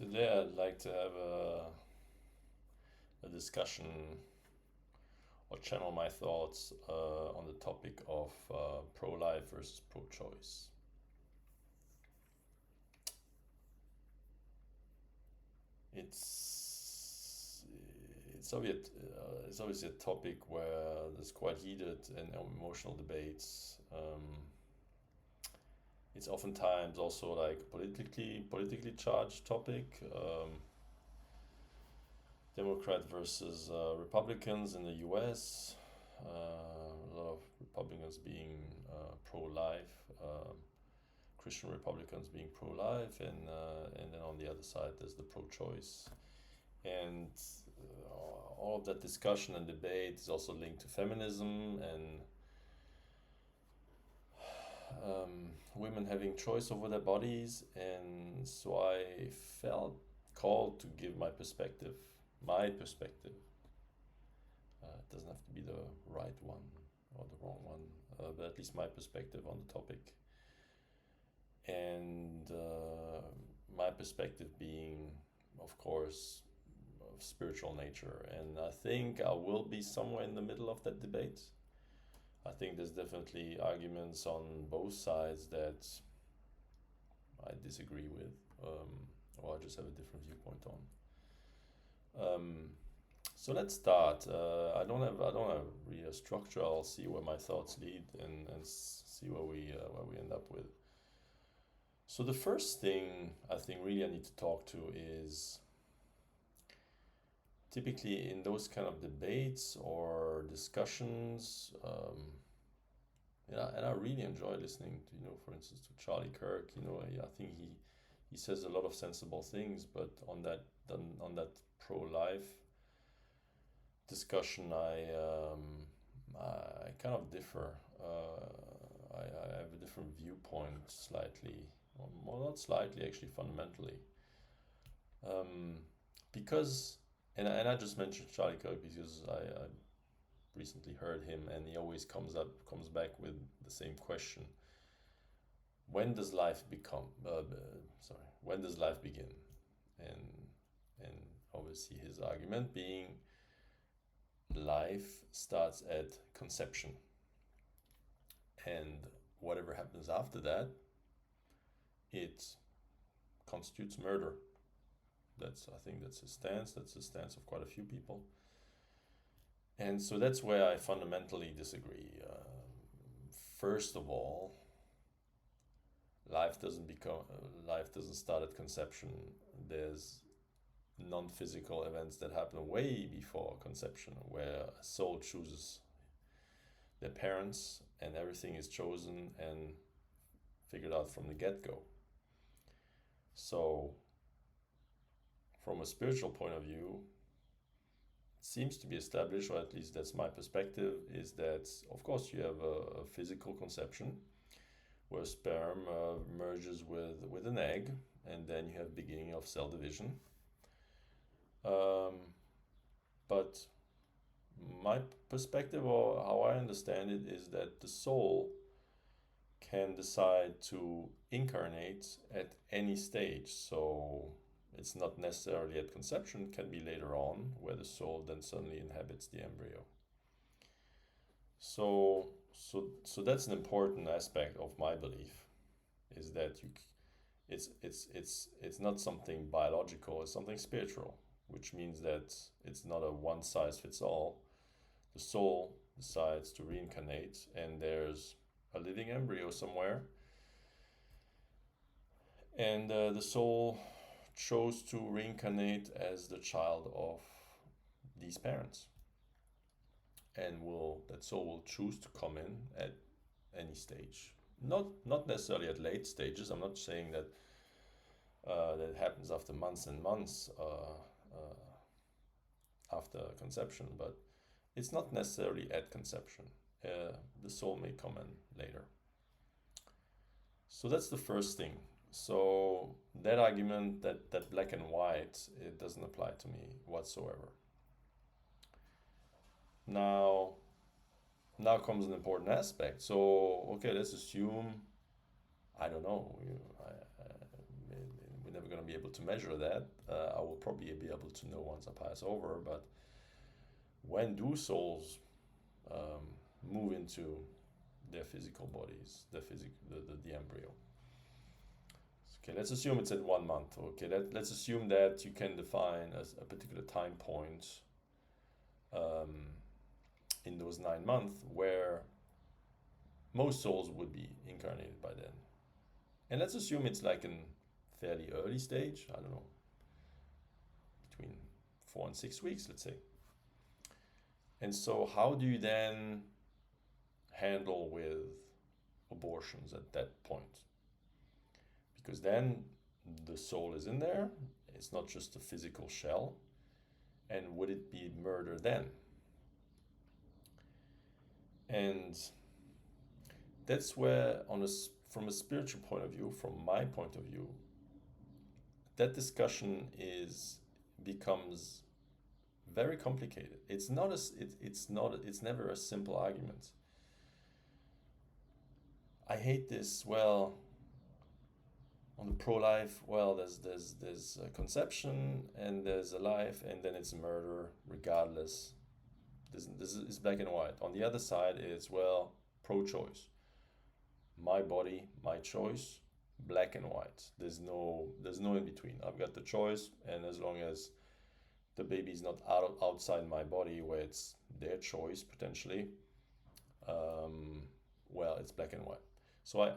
Today, I'd like to have a discussion or channel my thoughts on the topic of pro life versus pro choice. It's it's obviously a topic where there's quite heated and emotional debates. It's oftentimes also like politically charged topic. Democrat versus Republicans in the U.S. A lot of Republicans being pro-life, Christian Republicans being pro-life, and then on the other side there's the pro-choice, and all of that discussion and debate is also linked to feminism and women having choice over their bodies, and so I felt called to give my perspective. My perspective. It doesn't have to be the right one or the wrong one, but at least my perspective on the topic. And my perspective being, of course, of spiritual nature. And I think I will be somewhere in the middle of that debate. I think there's definitely arguments on both sides that I disagree with, or I just have a different viewpoint on. So let's start. I don't have really a structure. I'll see where my thoughts lead and see where we end up with. So the first thing I think really I need to talk to is typically in those kind of debates or discussions. And I really enjoy listening to, for instance, to Charlie Kirk. I think he says a lot of sensible things, but on that pro-life discussion, I kind of differ. I have a different viewpoint, slightly, or more, not slightly, actually, fundamentally. Because, and I just mentioned Charlie Kirk because I recently heard him, and he always comes back with the same question: when does life become? When does life begin? And obviously his argument being life starts at conception, and whatever happens after that, it constitutes murder. I think that's his stance. That's the stance of quite a few people. And so that's where I fundamentally disagree. First of all, life doesn't start at conception. There's non-physical events that happen way before conception, where a soul chooses their parents and everything is chosen and figured out from the get-go. So from a spiritual point of view, it seems to be established, or at least that's my perspective, is that of course you have a physical conception where sperm merges with an egg, and then you have beginning of cell division. But my perspective, or how I understand it, is that the soul can decide to incarnate at any stage. So it's not necessarily at conception, it can be later on, where the soul then suddenly inhabits the embryo. So that's an important aspect of my belief, is that it's not something biological, it's something spiritual, which means that it's not a one size fits all. The soul decides to reincarnate, and there's a living embryo somewhere, and the soul chose to reincarnate as the child of these parents, and that soul will choose to come in at any stage. Not necessarily at late stages. I'm not saying that that happens after months and months after conception, but it's not necessarily at conception. The soul may come in later. So that's the first thing. So that argument, that black and white, it doesn't apply to me whatsoever. Now comes an important aspect. So, okay, let's assume, I don't know, we're never going to be able to measure that. I will probably be able to know once I pass over. But when do souls move into their physical bodies, the embryo? Okay, let's assume it's at 1 month. Okay, let's assume that you can define a particular time point in those 9 months where most souls would be incarnated by then. And let's assume it's like in fairly early stage, I don't know, between 4 and 6 weeks, let's say. And so how do you then handle with abortions at that point? Because then the soul is in there, it's not just a physical shell. And would it be murder then? And that's where, from a spiritual point of view, from my point of view, that discussion becomes very complicated. It's never a simple argument. I hate this. Well, on the pro-life, well, there's a conception and there's a life, and then it's murder regardless. This is black and white. On the other side, it's, well, pro-choice. My body, my choice, black and white. There's no in between. I've got the choice, and as long as the baby's not outside my body, where it's their choice potentially, well, it's black and white. So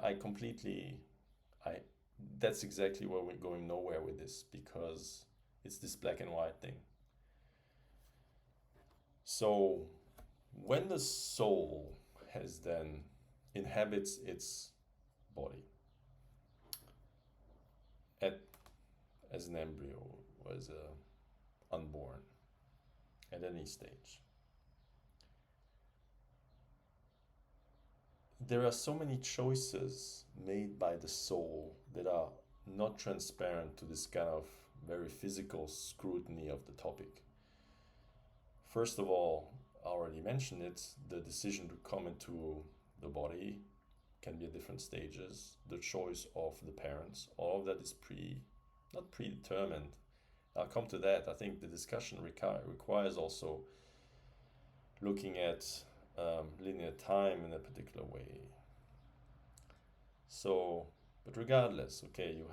that's exactly where we're going nowhere with this, because it's this black and white thing. So when the soul has then inhabits its body as an embryo or as a unborn at any stage, there are so many choices made by the soul that are not transparent to this kind of very physical scrutiny of the topic. First of all, I already mentioned it, the decision to come into the body can be at different stages. The choice of the parents, all of that is not predetermined. I'll come to that. I think the discussion requires also looking at linear time in a particular way. So, but regardless, okay, you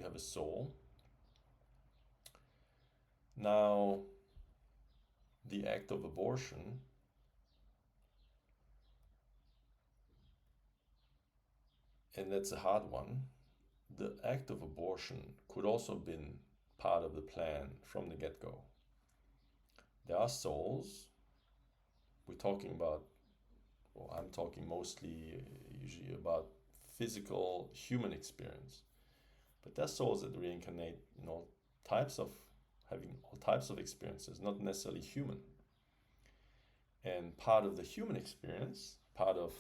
have a soul. Now, the act of abortion and that's a hard one. The act of abortion could also have been part of the plan from the get-go. There are souls. We're talking about, well, I'm talking mostly usually about physical human experience. But there are souls that reincarnate in all types of experiences, not necessarily human. And part of the human experience, part of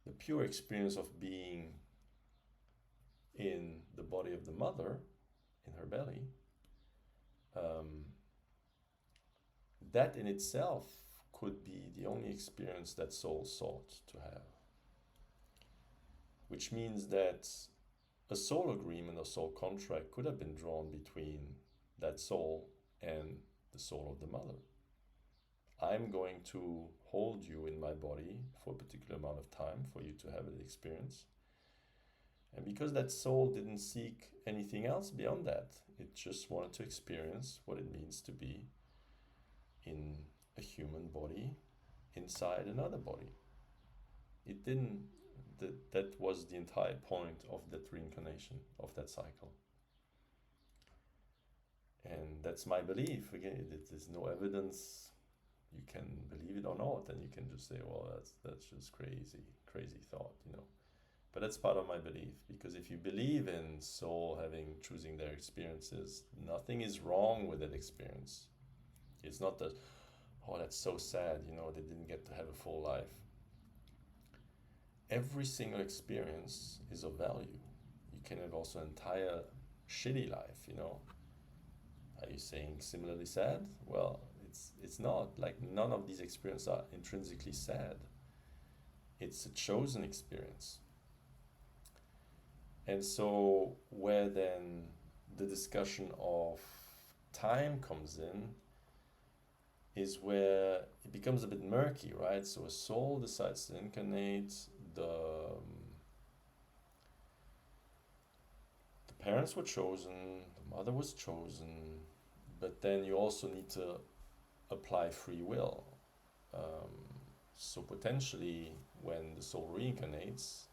the pure experience of being in the body of the mother, in her belly, that in itself could be the only experience that soul sought to have. Which means that a soul agreement or soul contract could have been drawn between that soul and the soul of the mother. I'm going to hold you in my body for a particular amount of time for you to have an experience. And because that soul didn't seek anything else beyond that, it just wanted to experience what it means to be in a human body inside another body. It didn't, that was the entire point of that reincarnation, of that cycle. And that's my belief. Again, there's no evidence. You can believe it or not, and you can just say, well, that's just crazy thought, But that's part of my belief, because if you believe in soul choosing their experiences, nothing is wrong with that experience. It's not that, oh, that's so sad, they didn't get to have a full life. Every single experience is of value. You can have also an entire shitty life, Are you saying similarly sad? Well, it's not. Like, none of these experiences are intrinsically sad. It's a chosen experience. And so, where then the discussion of time comes in is where it becomes a bit murky, right? So, a soul decides to incarnate, the parents were chosen, the mother was chosen, but then you also need to apply free will. Um, so potentially, when the soul reincarnates,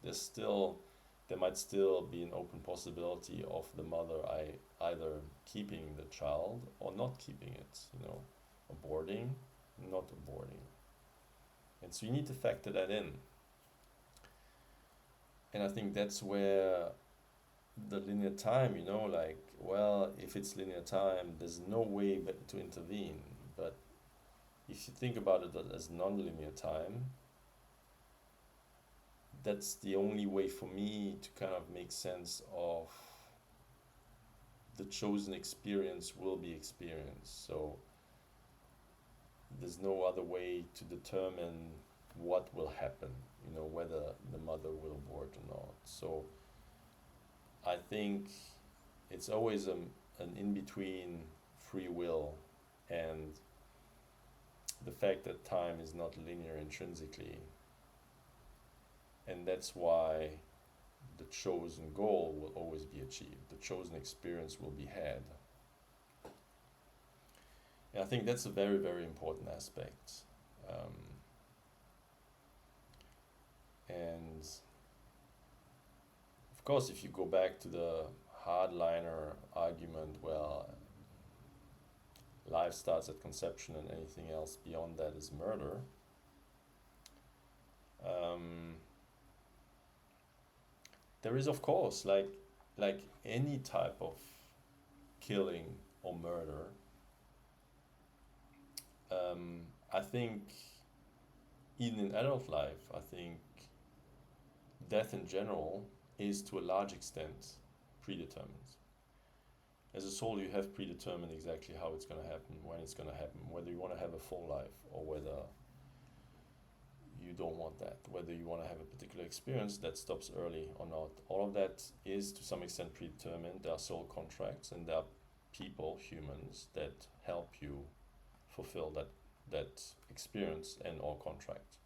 there might still be an open possibility of the mother either keeping the child or not keeping it. Aborting, not aborting, and so you need to factor that in. And I think that's where the linear time, like, well, if it's linear time, there's no way to intervene. But if you think about it as non-linear time, that's the only way for me to kind of make sense of the chosen experience will be experienced. So there's no other way to determine what will happen, whether the mother will abort or not. So I think it's always an in between free will and the fact that time is not linear intrinsically. And that's why the chosen goal will always be achieved, the chosen experience will be had. And I think that's a very, very important aspect. And of course, if you go back to the hardliner argument, well, life starts at conception and anything else beyond that is murder. There is, of course, like any type of killing or murder. I think even in adult life, I think death in general is to a large extent predetermined. As a soul, you have predetermined exactly how it's going to happen, when it's going to happen, whether you want to have a full life or whether you don't want that, whether you want to have a particular experience that stops early or not. All of that is to some extent predetermined. There are soul contracts and there are people, humans, that help you fulfill that experience and or contract.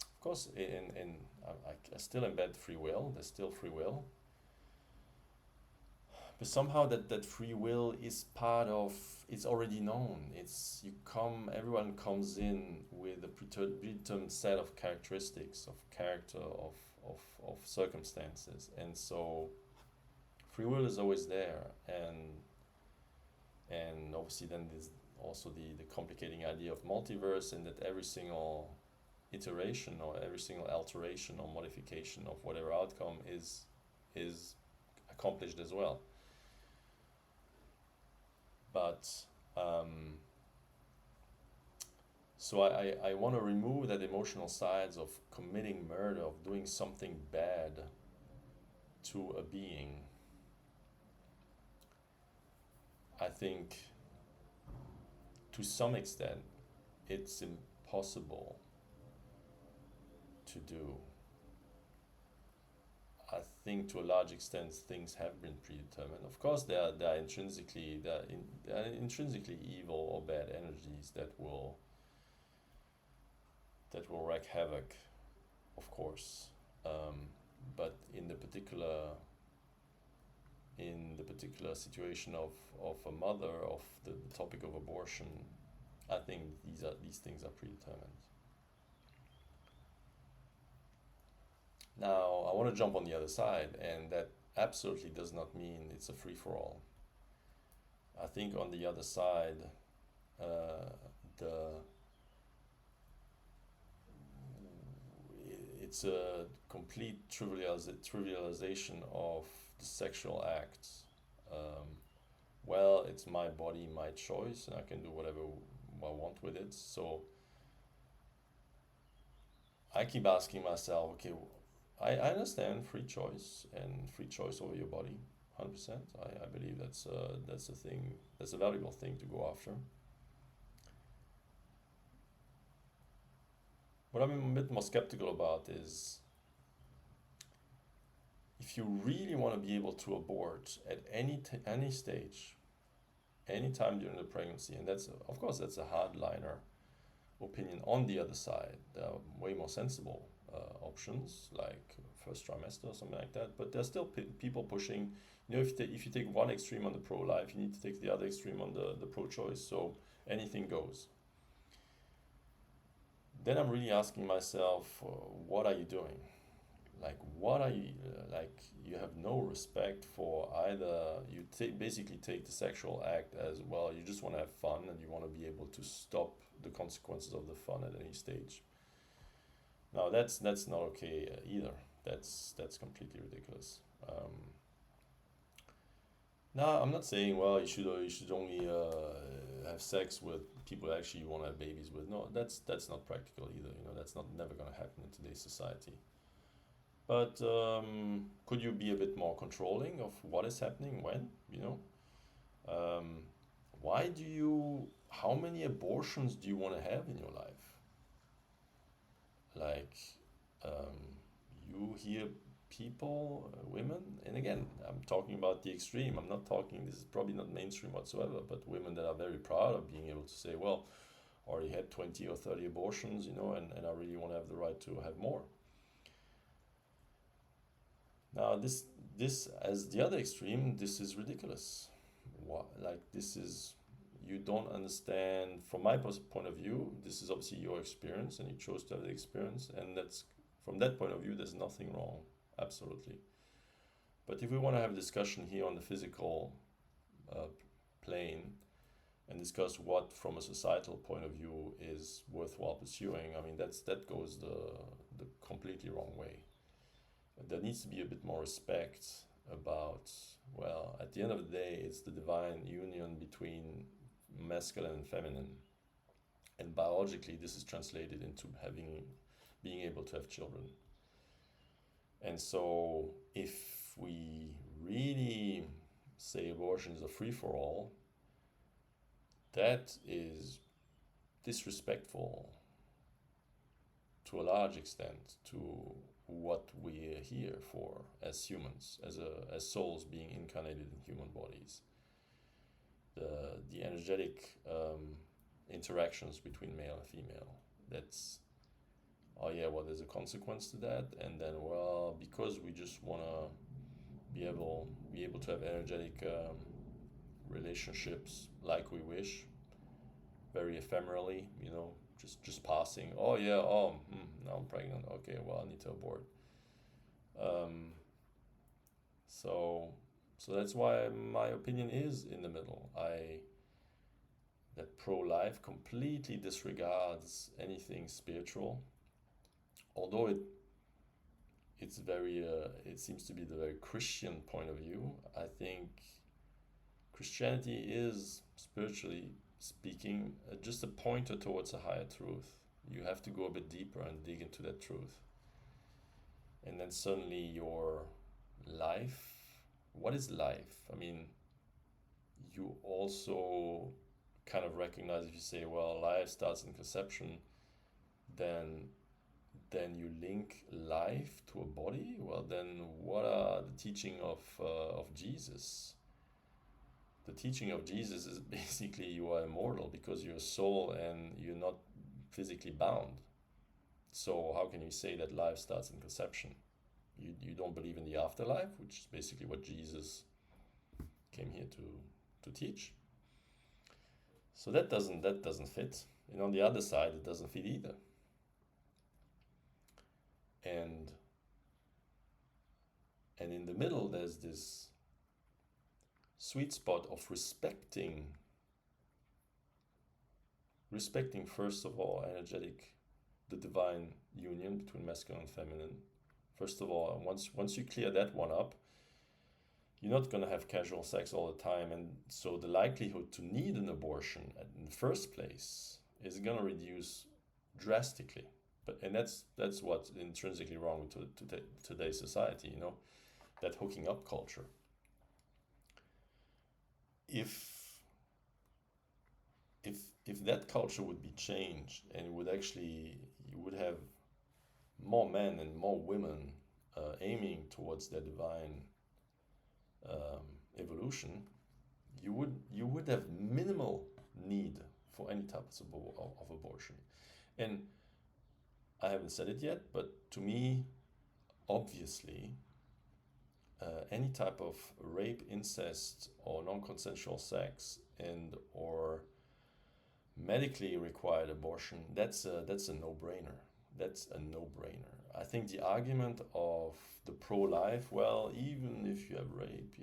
Of course, I still embed free will. There's still free will, but somehow that free will is part of. It's already known. Everyone comes in with a predetermined set of characteristics, of character, of circumstances, and so free will is always there. And obviously then there's also the complicating idea of multiverse, and that every single iteration or every single alteration or modification of whatever outcome is accomplished as well. But so I want to remove that emotional sides of committing murder, of doing something bad to a being. I think to some extent it's impossible to do. I think to a large extent things have been predetermined. Of course, there are intrinsically evil or bad energies that will wreak havoc, of course. But in the particular situation of a mother, of the topic of abortion, I think these things are predetermined. Now, I want to jump on the other side, and that absolutely does not mean it's a free-for-all. I think on the other side, it's a complete trivialization of the sexual act. Well, it's my body, my choice, and I can do whatever I want with it. So I keep asking myself, okay, I understand free choice and free choice over your body, 100%. I believe that's a thing, that's a valuable thing to go after. What I'm a bit more skeptical about is if you really want to be able to abort at any stage, any time during the pregnancy, and that's of course that's a hardliner opinion. On the other side, there are way more sensible options like first trimester or something like that. But there's still people pushing. You know, if you take one extreme on the pro-life, you need to take the other extreme on the pro-choice. So anything goes. Then I'm really asking myself, what are you doing? Like, what are you like? You have no respect for either. You basically take the sexual act as well. You just want to have fun and you want to be able to stop the consequences of the fun at any stage. Now that's not okay either. That's completely ridiculous. Now I'm not saying well you should only have sex with people you actually want to have babies with. No, that's not practical either. You know, that's not never going to happen in today's society. But could you be a bit more controlling of what is happening when? You know, um, why do you? How many abortions do you want to have in your life? Like, um, you hear people, women, and again, I'm talking about the extreme. I'm not talking. This is probably not mainstream whatsoever. But women that are very proud of being able to say, well, I already had 20 or 30 abortions, you know, and I really want to have the right to have more. Now, this as the other extreme, this is ridiculous. Like this is you don't understand. From my point of view, this is obviously your experience, and you chose to have the experience, and that's from that point of view, there's nothing wrong, absolutely. But if we want to have a discussion here on the physical uh, plane and discuss what, from a societal point of view, is worthwhile pursuing, I mean that goes the completely wrong way. There needs to be a bit more respect about, well, at the end of the day, it's the divine union between masculine and feminine. And biologically, this is translated into being able to have children. And so, if we really say abortion is a free for all, that is disrespectful to a large extent to what we are here for as humans, as souls being incarnated in human bodies. The energetic interactions between male and female. That's oh yeah, well there's a consequence to that, and then well because we just wanna be able to have energetic relationships like we wish, very ephemerally, you know, just passing. Oh yeah, now I'm pregnant. Okay, well I need to abort. Um, so so that's why my opinion is in the middle. I That pro-life completely disregards anything spiritual, although it seems to be the very Christian point of view. I think Christianity is, spiritually speaking, just a pointer towards a higher truth. You have to go a bit deeper and dig into that truth. And then suddenly your life, what is life? I mean, you also kind of recognize, if you say, well, life starts in conception, then you link life to a body. Well, then what are the teaching of Jesus? The teaching of Jesus is basically you are immortal because you're a soul and you're not physically bound. So how can you say that life starts in conception? You don't believe in the afterlife, which is basically what Jesus came here to teach. So that doesn't fit. And on the other side, it doesn't fit either. And in the middle, there's this sweet spot of respecting first of all the divine union between masculine and feminine. First of all, once you clear that one up, you're not going to have casual sex all the time, and so the likelihood to need an abortion in the first place is going to reduce drastically. And that's what's intrinsically wrong with today's society, you know, that hooking up culture. If that culture would be changed, and you would have more men and more women aiming towards their divine evolution, you would have minimal need for any types of abortion. And I haven't said it yet, but to me, obviously, any type of rape, incest, or non-consensual sex and or medically required abortion, that's a no-brainer. That's a no-brainer. I think the argument of the pro-life, well, even if you have rape,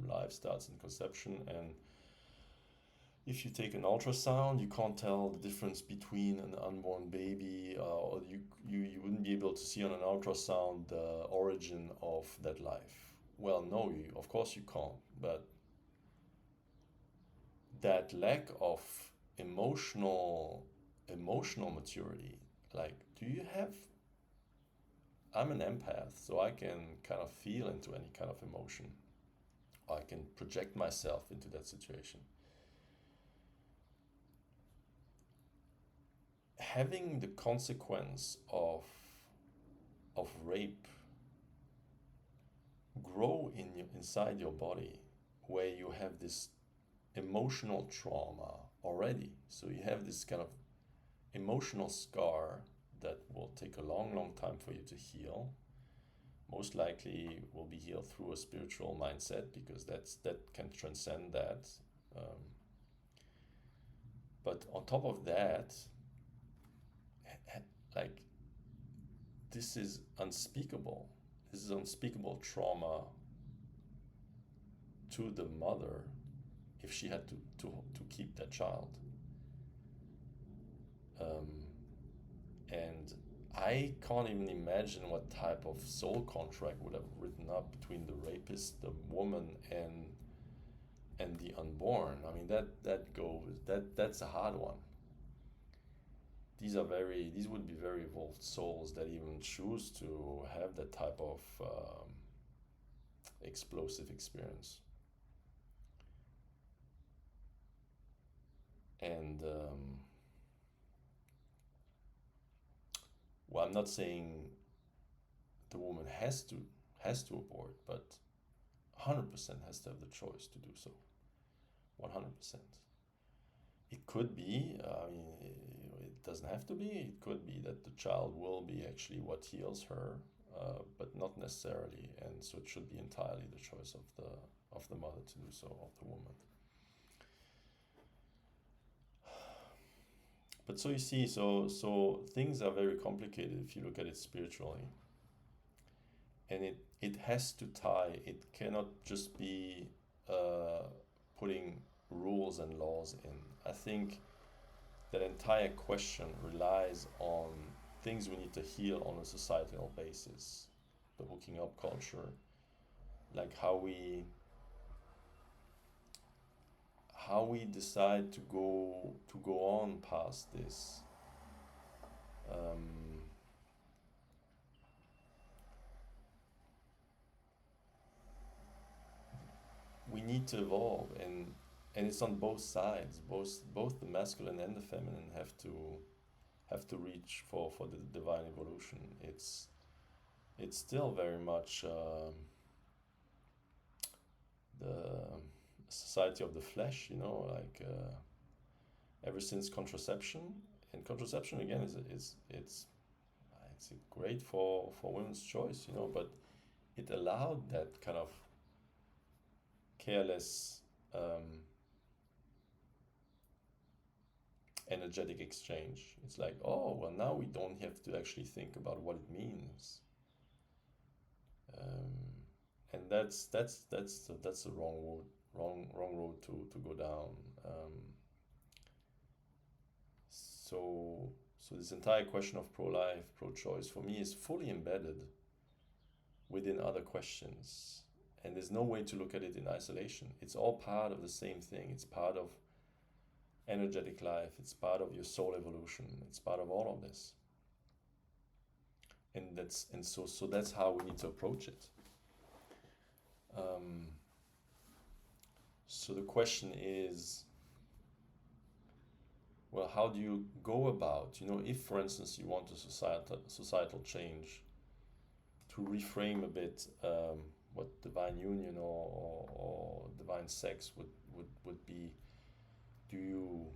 life starts in conception, and if you take an ultrasound, you can't tell the difference between an unborn baby, or you wouldn't be able to see on an ultrasound the origin of that life. Well, no, of course you can't, but that lack of emotional maturity, like, do you have, I'm an empath, so I can kind of feel into any kind of emotion. I can project myself into that situation. Having the consequence of rape grow inside your body, where you have this emotional trauma already, so you have this kind of emotional scar that will take a long time for you to heal. Most likely will be healed through a spiritual mindset, because that can transcend that. But on top of that, like, this is unspeakable. This is unspeakable trauma to the mother if she had to keep that child. And I can't even imagine what type of soul contract would have written up between the rapist, the woman, and the unborn. I mean, that's a hard one. These would be very evolved souls that even choose to have that type of explosive experience. And well, I'm not saying the woman has to abort, but 100% has to have the choice to do so. 100%. It could be, it doesn't have to be. It could be that the child will be actually what heals her, but not necessarily. And so it should be entirely the choice of the mother to do so, of the woman. But so you see, so things are very complicated if you look at it spiritually. And it has to tie. It cannot just be putting rules and laws in. I think that entire question relies on things we need to heal on a societal basis. The hooking up culture, like how we decide to go on past this. We need to evolve, and it's on both sides. Both the masculine and the feminine have to reach for the divine evolution. It's still very much the society of the flesh, like ever since contraception. And contraception again it's great for women's choice, but it allowed that kind of careless energetic exchange. It's like, oh well, now we don't have to actually think about what it means, and that's the wrong road to go down. So this entire question of pro-life, pro-choice, for me, is fully embedded within other questions, and there's no way to look at it in isolation. It's all part of the same thing. It's part of energetic life. It's part of your soul evolution. It's part of all of this. And so that's how we need to approach it. So the question is, well, how do you go about, if, for instance, you want a societal change, to reframe a bit what divine union or divine sex would be. Do you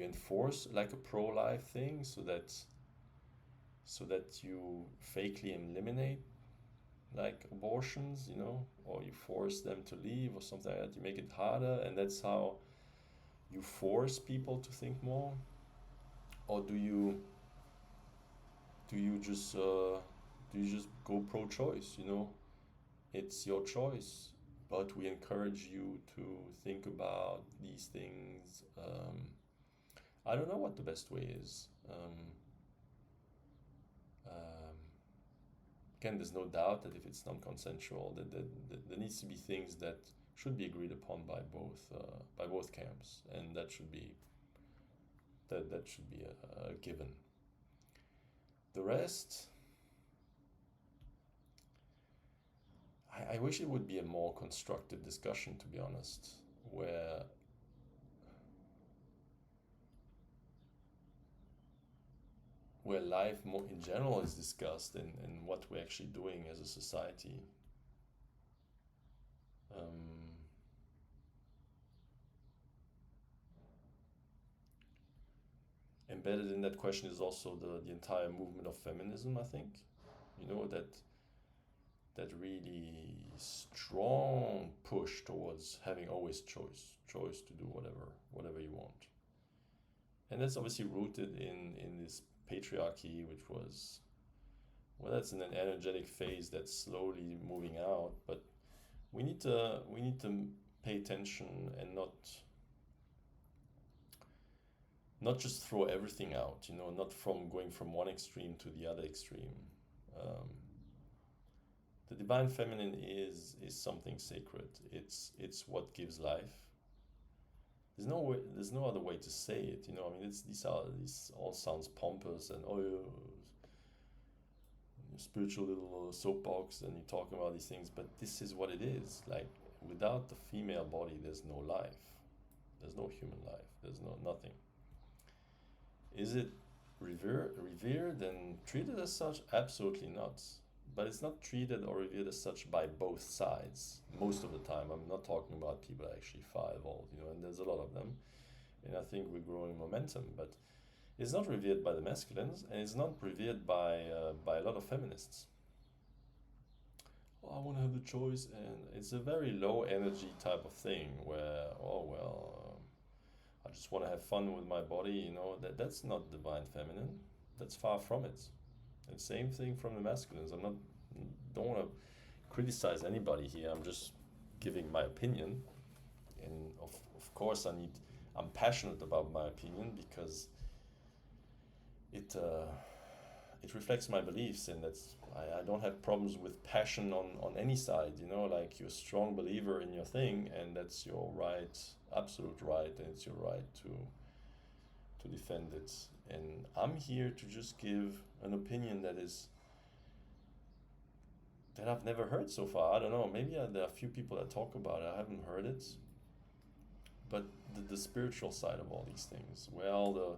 enforce like a pro-life thing so that you fakely eliminate like abortions, or you force them to leave or something like that? You make it harder, and that's how you force people to think more, or do you just go pro-choice? It's your choice, but we encourage you to think about these things. I don't know what the best way is. Um, Again, there's no doubt that if it's non-consensual, that there needs to be things that should be agreed upon by both camps, and that should be a given. The rest, I wish it would be a more constructive discussion, to be honest, where life more in general is discussed, and what we're actually doing as a society. Um, Embedded in that question is also the entire movement of feminism, I think. That really strong push towards having always choice to do whatever you want. And that's obviously rooted in this patriarchy, which was, well, that's in an energetic phase that's slowly moving out, but we need to pay attention and not just throw everything out, not from going from one extreme to the other extreme. Um, the divine feminine is something sacred. It's what gives life. There's no other way to say it. I mean, these all sounds pompous and spiritual little soapbox, and you're talking about these things, but this is what it is. Like, without the female body, there's no life. There's no human life. There's nothing. Is it revered and treated as such? Absolutely not. But it's not treated or revered as such by both sides most of the time. I'm not talking about people actually far evolved, and there's a lot of them. And I think we're growing momentum, but it's not revered by the masculines, and it's not revered by a lot of feminists. I want to have the choice, and it's a very low energy type of thing where, I just want to have fun with my body. That's not divine feminine. That's far from it. And same thing from the masculines. Don't want to criticize anybody here. I'm just giving my opinion, and of course I'm passionate about my opinion because it reflects my beliefs, and I don't have problems with passion on any side. Like, you're a strong believer in your thing, and that's your right, absolute right, and it's your right to defend it. And I'm here to just give an opinion that I've never heard so far. I don't know. Maybe there are a few people that talk about it. I haven't heard it. But the spiritual side of all these things, well, the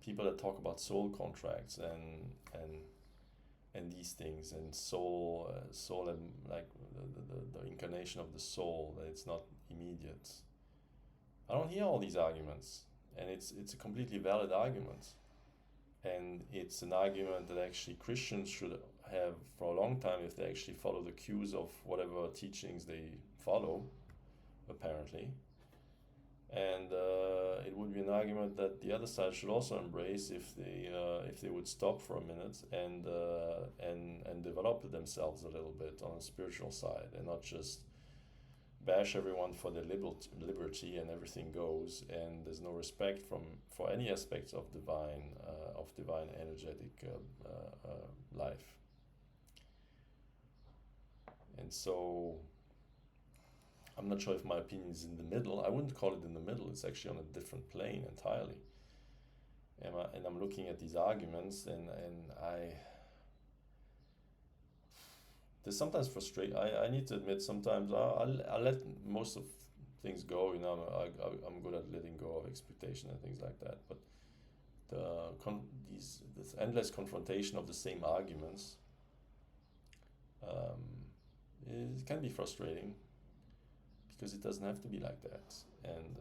people that talk about soul contracts and these things, and soul and like the incarnation of the soul, that it's not immediate. I don't hear all these arguments, and it's a completely valid argument, and it's an argument that actually Christians should have for a long time if they actually follow the cues of whatever teachings they follow, apparently. And it would be an argument that the other side should also embrace if they would stop for a minute and develop themselves a little bit on a spiritual side, and not just bash everyone for their liberty and everything goes, and there's no respect for any aspects of divine energetic life. And so I'm not sure if my opinion is in the middle. I wouldn't call it in the middle. It's actually on a different plane entirely. And I'm looking at these arguments, and there's sometimes frustration. I need to admit, sometimes I let most of things go. I'm good at letting go of expectation and things like that. But this endless confrontation of the same arguments um, it can be frustrating because it doesn't have to be like that. And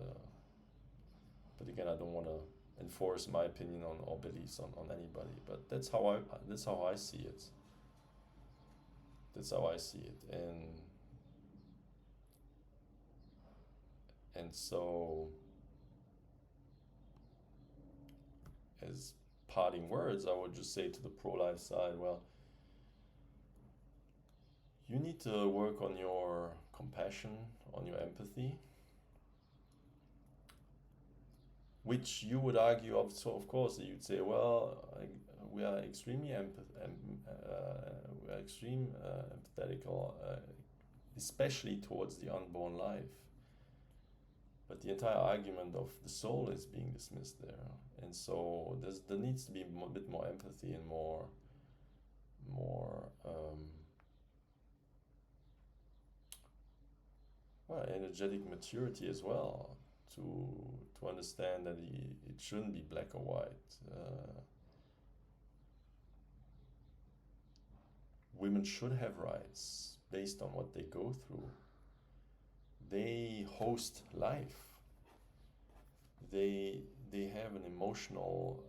but again, I don't want to enforce my opinion on or beliefs on anybody. But that's how I see it. That's how I see it. And so, as parting words, I would just say to the pro-life side, well, you need to work on your compassion, on your empathy, which you would argue, so of course you'd say, well, we are extremely we are extreme empathetical, especially towards the unborn life. But the entire argument of the soul is being dismissed there, and so there needs to be a bit more empathy and more well, energetic maturity as well, to understand that it shouldn't be black or white. Women should have rights based on what they go through. They host life. They have an emotional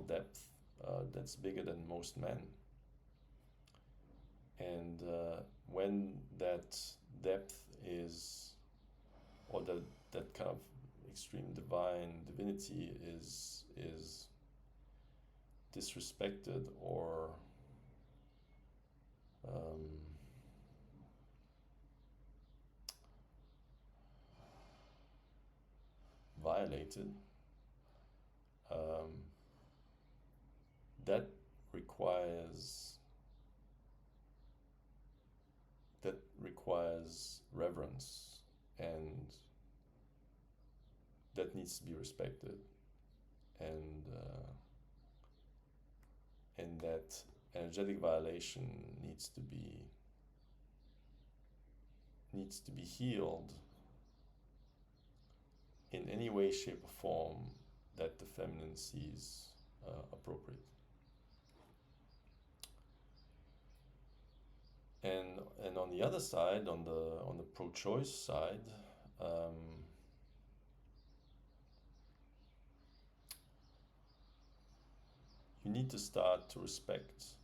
depth that's bigger than most men. And when that depth is, or that kind of extreme divinity is disrespected or violated, that requires reverence, and that needs to be respected, and that energetic violation needs to be healed in any way, shape, or form that the feminine sees appropriate. And on the other side, on the pro-choice side, you need to start to respect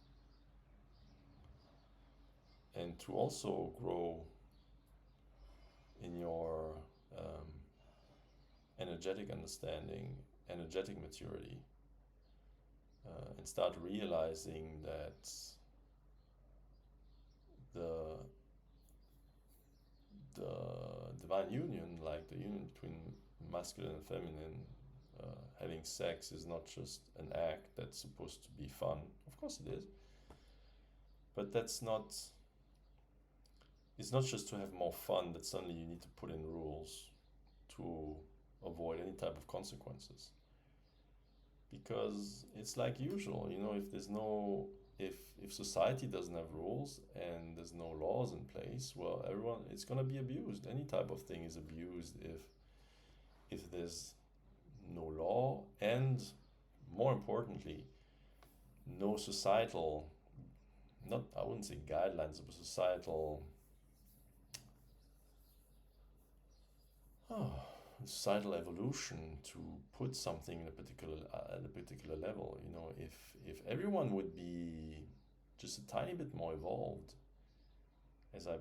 and to also grow in your energetic understanding, energetic maturity, and start realizing that the divine union, like the union between masculine and feminine, having sex is not just an act that's supposed to be fun. Of course it is. But it's not just to have more fun that suddenly you need to put in rules to avoid any type of consequences. Because it's like usual, if society doesn't have rules and there's no laws in place, well, it's gonna be abused. Any type of thing is abused if there's no law, and more importantly, no societal, I wouldn't say guidelines, but societal evolution to put something in at a particular level. If everyone would be just a tiny bit more evolved, as I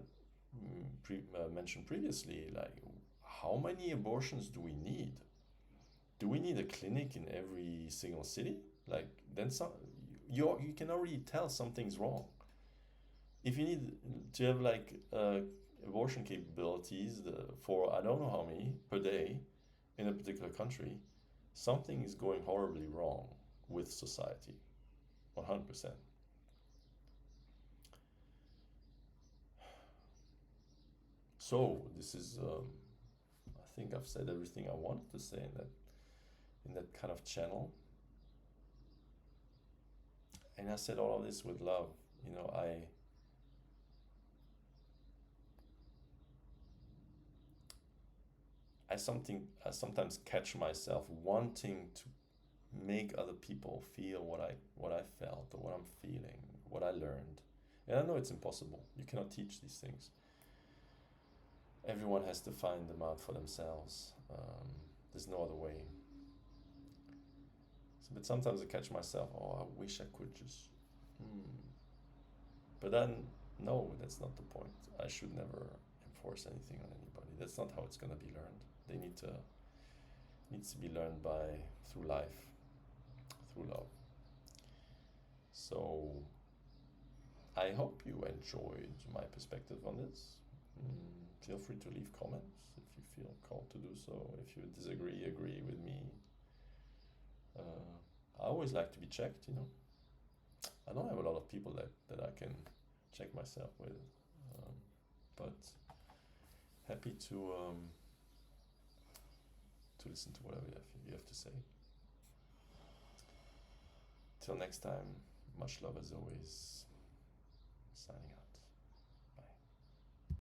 mentioned previously, like, how many abortions do we need? Do we need a clinic in every single city? Like, then you can already tell something's wrong. If you need to have like abortion capabilities for I don't know how many per day in a particular country, something is going horribly wrong with society, 100%. So this is, I think I've said everything I wanted to say in that kind of channel, and I said all of this with love. I sometimes catch myself wanting to make other people feel what I felt or what I'm feeling, what I learned, And I know it's impossible. You cannot teach these things. Everyone has to find them out for themselves. There's no other way. So, but sometimes I catch myself, oh, I wish I could just. But then, no, that's not the point. I should never enforce anything on anybody. That's not how it's gonna be learned. They needs to be learned through life, through love. So I hope you enjoyed my perspective on this. Feel free to leave comments if you feel called to do so. If you disagree, agree with me. I always like to be checked, you know. I don't have a lot of people that I can check myself with, but happy to listen to whatever you have to say. Till next time, much love as always. Signing out.